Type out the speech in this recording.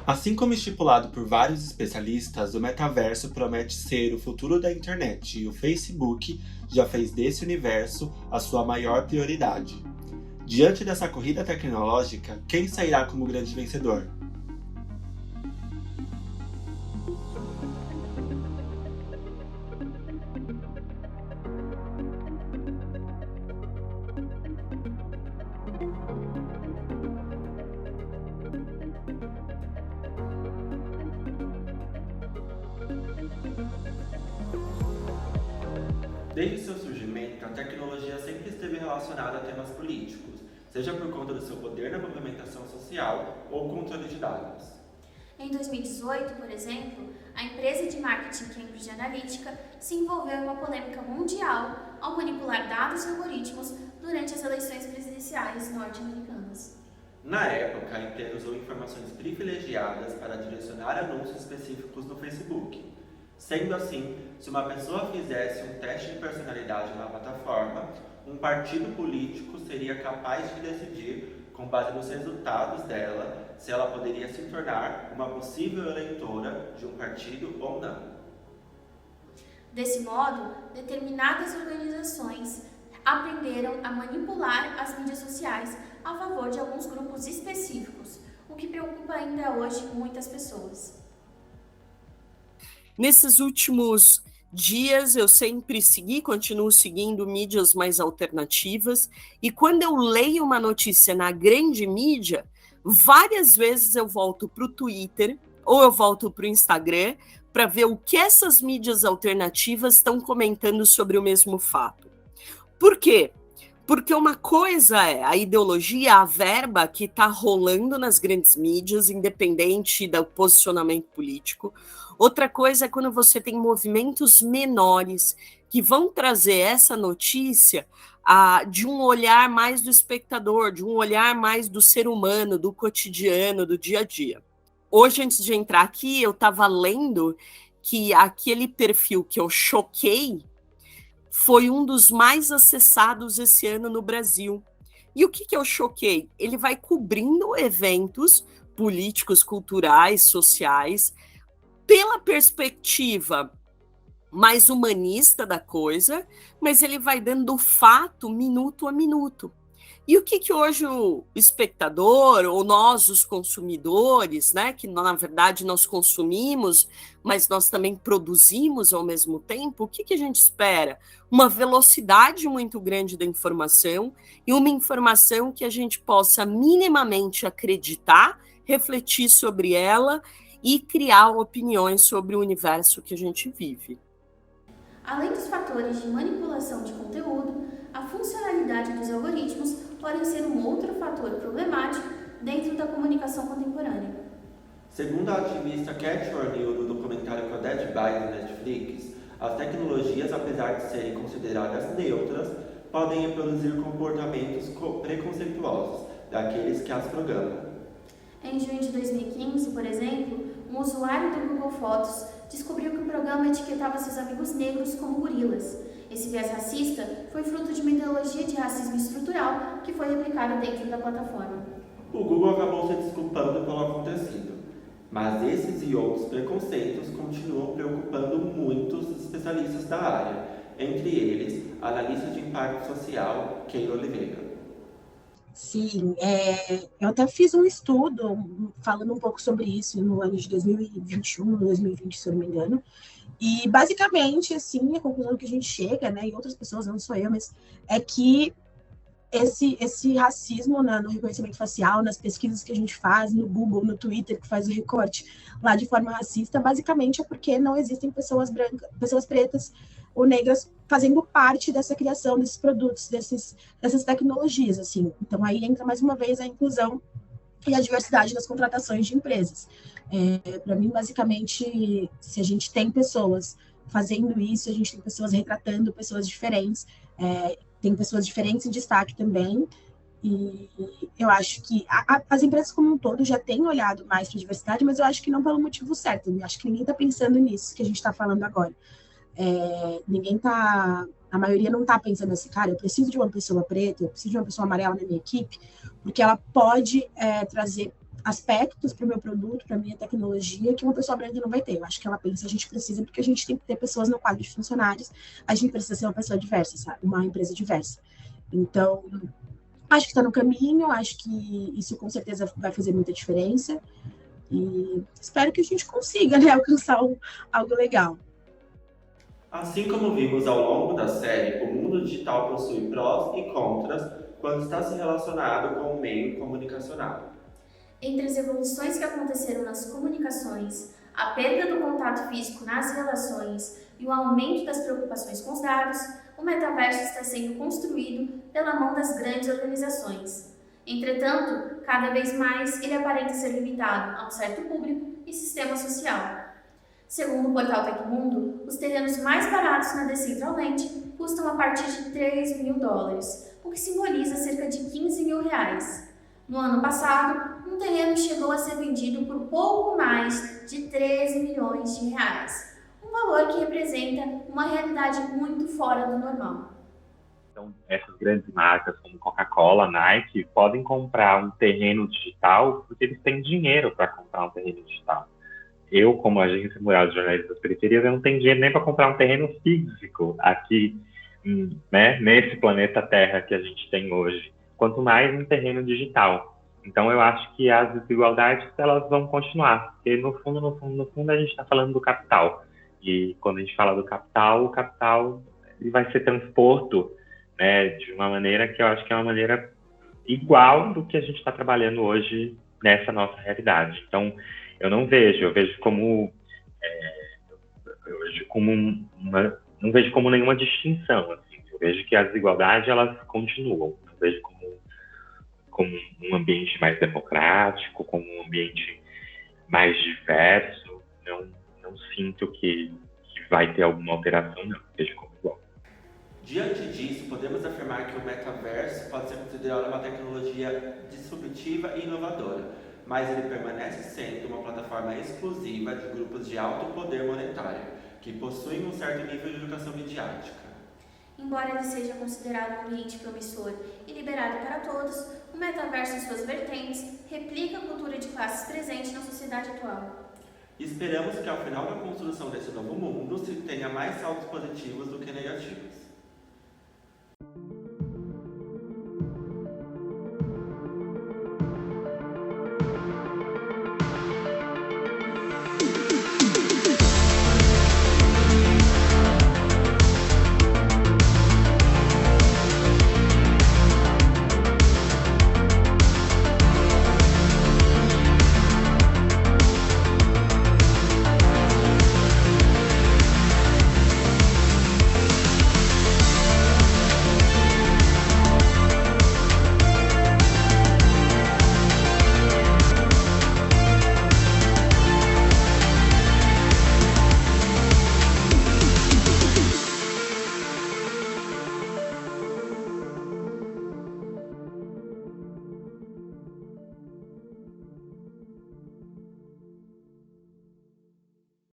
Assim como estipulado por vários especialistas, o metaverso promete ser o futuro da internet e o Facebook já fez desse universo a sua maior prioridade. Diante dessa corrida tecnológica, quem sairá como grande vencedor? Desde seu surgimento, a tecnologia sempre esteve relacionada a temas políticos, seja por conta do seu poder na movimentação social ou controle de dados. Em 2018, por exemplo, a empresa de marketing Cambridge Analytica se envolveu em uma polêmica mundial ao manipular dados e algoritmos durante as eleições presidenciais norte-americanas. Na época, a empresa usou informações privilegiadas para direcionar anúncios específicos no Facebook. Sendo assim, se uma pessoa fizesse um teste de personalidade na plataforma, um partido político seria capaz de decidir, com base nos resultados dela, se ela poderia se tornar uma possível eleitora de um partido ou não. Desse modo, determinadas organizações aprenderam a manipular as mídias sociais a favor de alguns grupos específicos, o que preocupa ainda hoje muitas pessoas. Nesses últimos dias, eu sempre continuo seguindo mídias mais alternativas, e quando eu leio uma notícia na grande mídia, várias vezes eu volto para o Twitter ou eu volto para o Instagram para ver o que essas mídias alternativas estão comentando sobre o mesmo fato. Por quê? Porque uma coisa é a ideologia, a verba que está rolando nas grandes mídias, independente do posicionamento político. Outra coisa é quando você tem movimentos menores que vão trazer essa notícia de um olhar mais do espectador, de um olhar mais do ser humano, do cotidiano, do dia a dia. Hoje, antes de entrar aqui, eu estava lendo que aquele perfil que eu choquei foi um dos mais acessados esse ano no Brasil. E o que eu choquei? Ele vai cobrindo eventos políticos, culturais, sociais, pela perspectiva mais humanista da coisa, mas ele vai dando o fato minuto a minuto. E o que hoje o espectador, ou nós, os consumidores, né, que na verdade nós consumimos, mas nós também produzimos ao mesmo tempo, o que a gente espera? Uma velocidade muito grande da informação e uma informação que a gente possa minimamente acreditar, refletir sobre ela e criar opiniões sobre o universo que a gente vive. Além dos fatores de manipulação de conteúdo, a funcionalidade dos algoritmos podem ser um outro fator problemático dentro da comunicação contemporânea. Segundo a ativista Cat O'Neill no documentário Coded By do Netflix, as tecnologias, apesar de serem consideradas neutras, podem reproduzir comportamentos preconceituosos daqueles que as programam. Em junho de 2015, por exemplo, um usuário do Google Fotos descobriu que o programa etiquetava seus amigos negros como gorilas. Esse viés racista foi fruto de uma ideologia de racismo estrutural que foi replicada dentro da plataforma. O Google acabou se desculpando pelo acontecido, mas esses e outros preconceitos continuam preocupando muitos especialistas da área, entre eles a analista de impacto social, Keila Oliveira. Sim, eu até fiz um estudo falando um pouco sobre isso no ano de 2021, 2020, se eu não me engano, e basicamente, assim, a conclusão que a gente chega, né, e outras pessoas, não sou eu, mas é que esse racismo no reconhecimento facial, nas pesquisas que a gente faz, no Google, no Twitter, que faz o recorte lá de forma racista, basicamente é porque não existem pessoas brancas, pessoas pretas ou negras fazendo parte dessa criação desses produtos, dessas tecnologias, assim. Então, aí entra mais uma vez a inclusão e a diversidade das contratações de empresas. Para mim, basicamente, se a gente tem pessoas fazendo isso, a gente tem pessoas retratando pessoas diferentes, tem pessoas diferentes em destaque também, e eu acho que as empresas como um todo já têm olhado mais para a diversidade, mas eu acho que não pelo motivo certo, eu acho que ninguém está pensando nisso que a gente está falando agora. A maioria não está pensando assim, cara, eu preciso de uma pessoa preta, eu preciso de uma pessoa amarela na minha equipe, porque ela pode trazer aspectos para o meu produto, para a minha tecnologia, que uma pessoa branca não vai ter. Eu acho que ela pensa, a gente precisa, porque a gente tem que ter pessoas no quadro de funcionários, a gente precisa ser uma pessoa diversa, sabe? Uma empresa diversa. Então, acho que está no caminho, acho que isso com certeza vai fazer muita diferença, e espero que a gente consiga, né, alcançar algo legal. Assim como vimos ao longo da série, o mundo digital possui prós e contras quando está se relacionado com o meio comunicacional. Entre as evoluções que aconteceram nas comunicações, a perda do contato físico nas relações e o aumento das preocupações com os dados, o metaverso está sendo construído pela mão das grandes organizações. Entretanto, cada vez mais ele aparenta ser limitado a um certo público e sistema social. Segundo o portal Tecmundo, os terrenos mais baratos na Decentraland custam a partir de $3.000, o que simboliza cerca de R$ 15.000. No ano passado, um terreno chegou a ser vendido por pouco mais de 13 milhões de reais, um valor que representa uma realidade muito fora do normal. Então, essas grandes marcas como Coca-Cola, Nike, podem comprar um terreno digital porque eles têm dinheiro para comprar um terreno digital. Eu, como agência mural de jornalistas das periferias, eu não tenho dinheiro nem para comprar um terreno físico aqui, né, nesse planeta Terra que a gente tem hoje, quanto mais um terreno digital. Então, eu acho que as desigualdades elas vão continuar, porque no fundo, a gente está falando do capital. E quando a gente fala do capital, o capital ele vai ser transposto, né, de uma maneira que eu acho que é uma maneira igual do que a gente está trabalhando hoje nessa nossa realidade. Então, eu vejo como não vejo como nenhuma distinção, assim. Eu vejo que as desigualdades elas continuam. Eu vejo como um ambiente mais democrático, como um ambiente mais diverso. Não sinto que vai ter alguma alteração, não. Eu vejo como igual. Diante disso, podemos afirmar que o metaverso pode ser considerado uma tecnologia disruptiva e inovadora, mas ele permanece sendo uma plataforma exclusiva de grupos de alto poder monetário, que possuem um certo nível de educação midiática. Embora ele seja considerado um ambiente promissor e liberado para todos, o metaverso e suas vertentes replica a cultura de classes presente na sociedade atual. Esperamos que ao final da construção desse novo mundo se tenha mais saldos positivos do que negativos.